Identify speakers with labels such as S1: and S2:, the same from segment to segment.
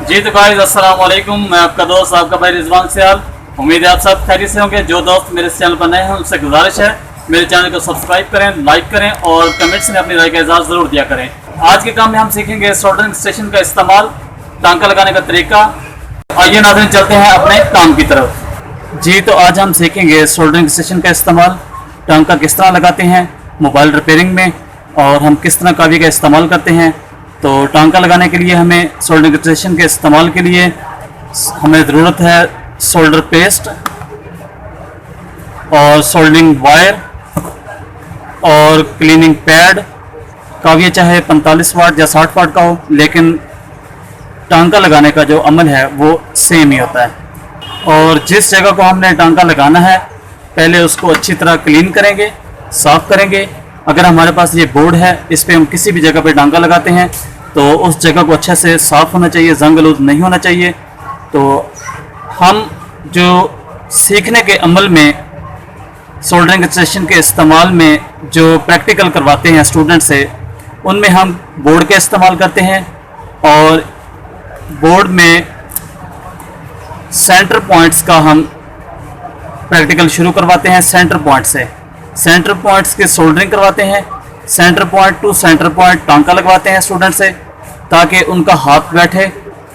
S1: जी तो गाइस अस्सलाम वालेकुम। मैं आपका दोस्त आपका भाई रिजवान सियाल। उम्मीद है आप सब खैरियत से होंगे। जो दोस्त मेरे इस चैनल पर नए हैं उनसे गुजारिश है मेरे चैनल को सब्सक्राइब करें, लाइक करें और कमेंट्स में अपनी राय का इजाज़त ज़रूर दिया करें। आज के काम में हम सीखेंगे सोल्डरिंग स्टेशन का इस्तेमाल, टांका लगाने का तरीका। आइए नाज़रीन चलते हैं अपने काम की तरफ। जी तो आज हम सीखेंगे सोल्डरिंग स्टेशन का इस्तेमाल, टांका किस तरह लगाते हैं मोबाइल रिपेयरिंग में, और हम किस तरह कावी का इस्तेमाल करते हैं। तो टांका लगाने के लिए हमें सोल्डरिंग स्टेशन के इस्तेमाल के लिए हमें ज़रूरत है सोल्डर पेस्ट और सोल्डरिंग वायर और क्लीनिंग पैड। काविया चाहे 45 वाट या 60 वाट का हो, लेकिन टांका लगाने का जो अमल है वो सेम ही होता है। और जिस जगह को हमने टांका लगाना है पहले उसको अच्छी तरह क्लीन करेंगे, साफ़ करेंगे। अगर हमारे पास ये बोर्ड है, इस पर हम किसी भी जगह पे टांका लगाते हैं तो उस जगह को अच्छे से साफ़ होना चाहिए, जंग आलूद नहीं होना चाहिए। तो हम जो सीखने के अमल में सोल्डरिंग स्टेशन के इस्तेमाल में जो प्रैक्टिकल करवाते हैं स्टूडेंट से, उनमें हम बोर्ड का इस्तेमाल करते हैं और बोर्ड में सेंटर पॉइंट्स का हम प्रैक्टिकल शुरू करवाते हैं। सेंटर पॉइंट से सेंटर पॉइंट्स की सोल्डरिंग करवाते हैं। Centre point to centre point टांका लगवाते हैं स्टूडेंट से, ताकि उनका हाथ बैठे,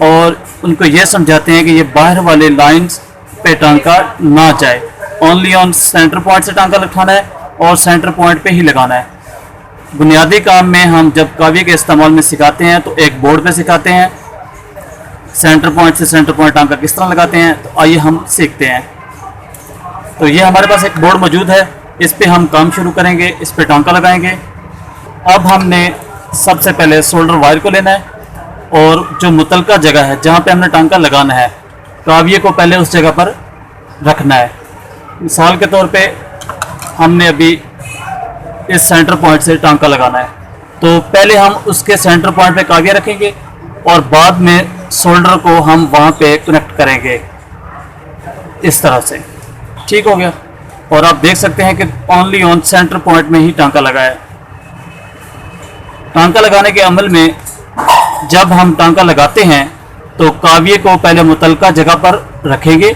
S1: और उनको ये समझाते हैं कि ये बाहर वाले लाइंस पे टांका ना जाए, ओनली ऑन सेंटर पॉइंट से टांका लगाना है और सेंटर पॉइंट पे ही लगाना है। बुनियादी काम में हम जब कावी के इस्तेमाल में सिखाते हैं तो एक बोर्ड पे सिखाते हैं सेंटर पॉइंट से सेंटर पॉइंट टांका किस तरह लगाते हैं। तो आइए हम सीखते हैं। तो ये हमारे पास एक बोर्ड मौजूद है, इस पे हम काम शुरू करेंगे, इस पे टांका लगाएंगे। अब हमने सबसे पहले सोल्डर वायर को लेना है और जो मुतलका जगह है जहाँ पे हमने टांका लगाना है, काविये को पहले उस जगह पर रखना है। मिसाल के तौर पे हमने अभी इस सेंटर पॉइंट से टांका लगाना है, तो पहले हम उसके सेंटर पॉइंट पे काविया रखेंगे और बाद में सोल्डर को हम वहाँ पे कनेक्ट करेंगे इस तरह से। ठीक हो गया। और आप देख सकते हैं कि ओनली ऑन सेंटर पॉइंट में ही टांका लगा है। टांका लगाने के अमल में जब हम टांका लगाते हैं तो काविये को पहले मुतलका जगह पर रखेंगे,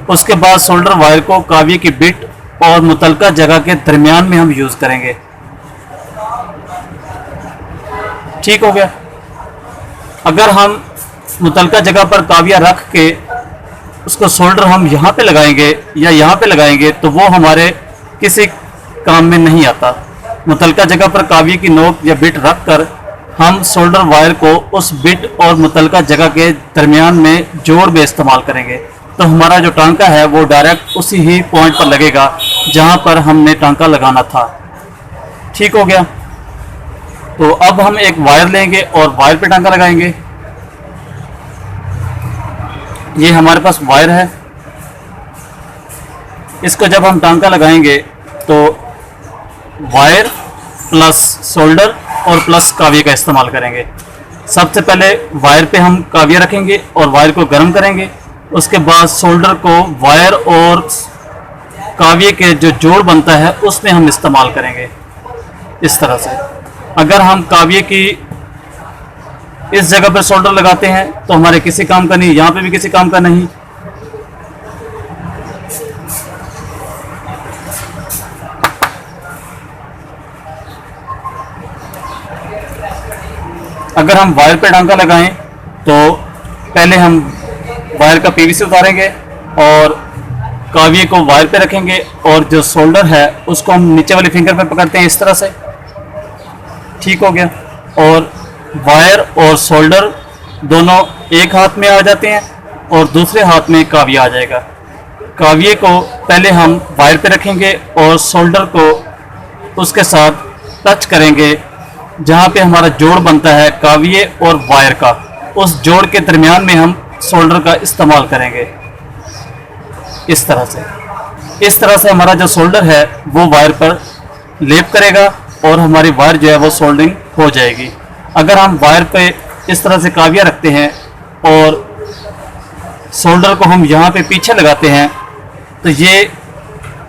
S1: उसके बाद सोल्डर वायर को काविये की बिट और मुतलका जगह के दरमियान में हम यूज़ करेंगे। ठीक हो गया। अगर हम मुतलका जगह पर काविया रख के उसको सोल्डर हम यहाँ पे लगाएंगे या यहाँ पे लगाएंगे तो वो हमारे किसी काम में नहीं आता। मुतलका जगह पर काविये की नोक या बिट रख कर हम सोल्डर वायर को उस बिट और मुतलका जगह के दरमियान में जोड़ में इस्तेमाल करेंगे, तो हमारा जो टांका है वो डायरेक्ट उसी ही पॉइंट पर लगेगा जहाँ पर हमने टांका लगाना था। ठीक हो गया। तो अब हम एक वायर लेंगे और वायर पे टांका लगाएंगे। ये हमारे पास वायर है, इसको जब हम टांका लगाएंगे तो वायर प्लस सोल्डर और प्लस काविये का इस्तेमाल करेंगे। सबसे पहले वायर पे हम काविया रखेंगे और वायर को गर्म करेंगे, उसके बाद सोल्डर को वायर और काविये के जो जोड़ बनता है उसमें हम इस्तेमाल करेंगे इस तरह से। अगर हम काविये की इस जगह पर सोल्डर लगाते हैं तो हमारे किसी काम का नहीं, यहाँ पे भी किसी काम का नहीं। अगर हम वायर पे टांका लगाएं तो पहले हम वायर का पीवीसी उतारेंगे और काविये को वायर पे रखेंगे और जो सोल्डर है उसको हम नीचे वाली फिंगर पे पकड़ते हैं इस तरह से। ठीक हो गया। और वायर और सोल्डर दोनों एक हाथ में आ जाते हैं और दूसरे हाथ में काविया आ जाएगा। काविये को पहले हम वायर पे रखेंगे और सोल्डर को उसके साथ टच करेंगे जहाँ पे हमारा जोड़ बनता है काविये और वायर का, उस जोड़ के दरमियान में हम सोल्डर का इस्तेमाल करेंगे इस तरह से। इस तरह से हमारा जो सोल्डर है वो वायर पर लेप करेगा और हमारी वायर जो है वो सोल्डरिंग हो जाएगी। अगर हम वायर पे इस तरह से काविया रखते हैं और सोल्डर को हम यहाँ पे पीछे लगाते हैं तो ये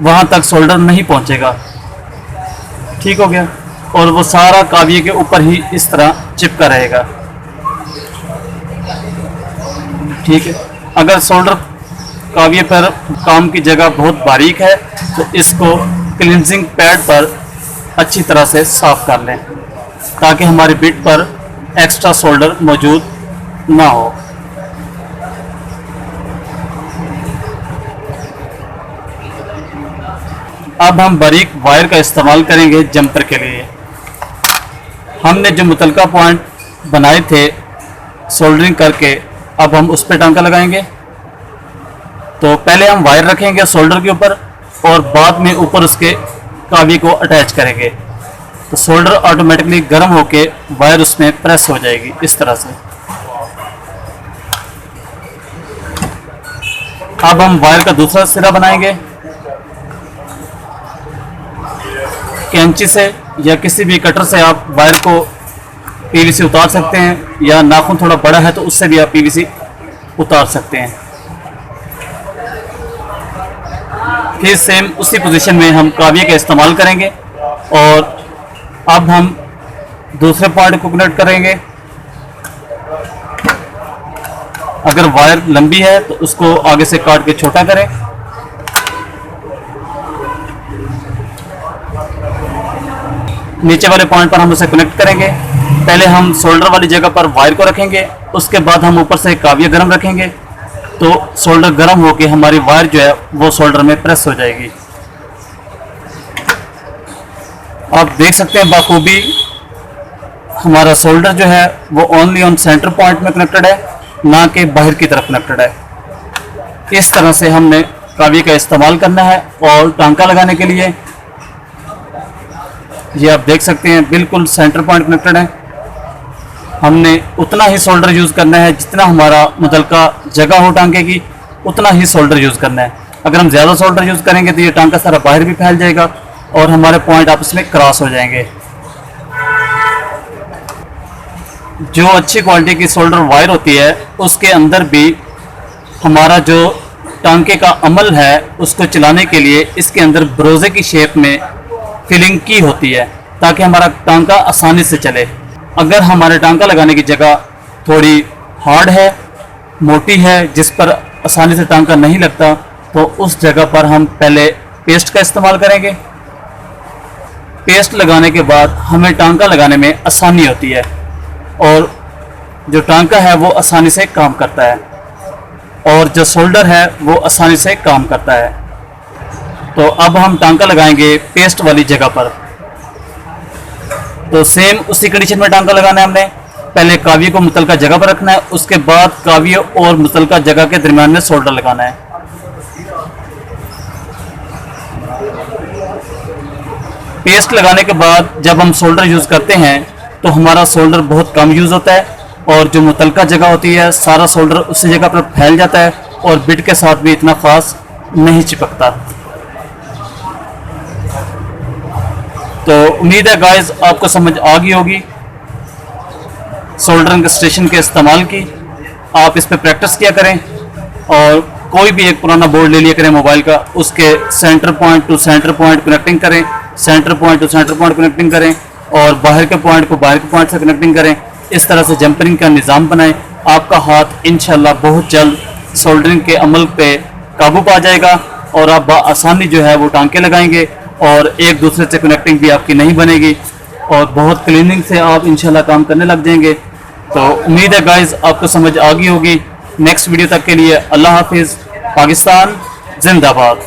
S1: वहाँ तक सोल्डर नहीं पहुँचेगा। ठीक हो गया। और वो सारा काविये के ऊपर ही इस तरह चिपका रहेगा। ठीक है। अगर सोल्डर काविये पर काम की जगह बहुत बारीक है तो इसको क्लिनजिंग पैड पर अच्छी तरह से साफ कर लें ताकि हमारी बिट पर एक्स्ट्रा सोल्डर मौजूद ना हो। अब हम बारीक वायर का इस्तेमाल करेंगे जंपर के लिए। हमने जो मुतलका पॉइंट बनाए थे सोल्डरिंग करके, अब हम उस पर टांका लगाएंगे। तो पहले हम वायर रखेंगे सोल्डर के ऊपर और बाद में ऊपर उसके कावी को अटैच करेंगे, तो सोल्डर ऑटोमेटिकली गर्म होके वायर उसमें प्रेस हो जाएगी इस तरह से। अब हम वायर का दूसरा सिरा बनाएंगे। कैंची से या किसी भी कटर से आप वायर को पीवीसी उतार सकते हैं, या नाखून थोड़ा बड़ा है तो उससे भी आप पीवीसी उतार सकते हैं। फिर सेम उसी पोजीशन में हम काविये का इस्तेमाल करेंगे और अब हम दूसरे पॉइंट को कनेक्ट करेंगे। अगर वायर लंबी है तो उसको आगे से काट के छोटा करें। नीचे वाले पॉइंट पर हम उसे कनेक्ट करेंगे। पहले हम सोल्डर वाली जगह पर वायर को रखेंगे, उसके बाद हम ऊपर से काविये गर्म रखेंगे, तो सोल्डर गर्म होकर हमारी वायर जो है वो सोल्डर में प्रेस हो जाएगी। आप देख सकते हैं बाखूबी हमारा सोल्डर जो है वो ओनली ऑन सेंटर पॉइंट में कनेक्टेड है, ना कि बाहर की तरफ कनेक्टेड है। इस तरह से हमने काविये का इस्तेमाल करना है। और टांका लगाने के लिए ये आप देख सकते हैं बिल्कुल सेंटर पॉइंट कनेक्टेड है। हमने उतना ही सोल्डर यूज़ करना है जितना हमारा मुतलका जगह हो टांके की, उतना ही सोल्डर यूज़ करना है। अगर हम ज़्यादा सोल्डर यूज़ करेंगे तो ये टांका सारा बाहर भी फैल जाएगा और हमारे पॉइंट आपस में क्रॉस हो जाएंगे। जो अच्छी क्वालिटी की सोल्डर वायर होती है उसके अंदर भी हमारा जो टांके का अमल है उसको चलाने के लिए इसके अंदर ब्रोजे की शेप में फिलिंग की होती है ताकि हमारा टांका आसानी से चले। अगर हमारे टांका लगाने की जगह थोड़ी हार्ड है, मोटी है, जिस पर आसानी से टांका नहीं लगता, तो उस जगह पर हम पहले पेस्ट का इस्तेमाल करेंगे। पेस्ट लगाने के बाद हमें टांका लगाने में आसानी होती है और जो टांका है वो आसानी से काम करता है और जो सोल्डर है वो आसानी से काम करता है। तो अब हम टांका लगाएंगे पेस्ट वाली जगह पर। तो सेम उसी कंडीशन में टांका लगाना है हमने। पहले काविये को मुतलका जगह पर रखना है, उसके बाद काविये और मुतलका जगह के दरमियान में सोल्डर लगाना है। पेस्ट लगाने के बाद जब हम सोल्डर यूज़ करते हैं तो हमारा सोल्डर बहुत कम यूज़ होता है और जो मुतलका जगह होती है सारा सोल्डर उसी जगह पर फैल जाता है और बिट के साथ भी इतना खास नहीं चिपकता। तो उम्मीद है गाइस आपको समझ आ गई होगी सोल्डरिंग स्टेशन के इस्तेमाल की। आप इस पे प्रैक्टिस किया करें और कोई भी एक पुराना बोर्ड ले लिया करें मोबाइल का, उसके centre point to centre point connecting करें, centre point to centre point connecting करें और बाहर के पॉइंट को बाहर के पॉइंट से कनेक्टिंग करें। इस तरह से जंपरिंग का निज़ाम बनाएं। आपका हाथ इंशाल्लाह बहुत जल्द सोल्डरिंग के अमल पे काबू पा जाएगा और आप आसानी जो है वो टांके लगाएंगे और एक दूसरे से कनेक्टिंग भी आपकी नहीं बनेगी और बहुत क्लीनिंग से आप इंशाल्लाह काम करने लग जाएंगे। तो उम्मीद है गाइस आपको समझ आ गई होगी। नेक्स्ट वीडियो तक के लिए अल्लाह हाफिज़। पाकिस्तान जिंदाबाद।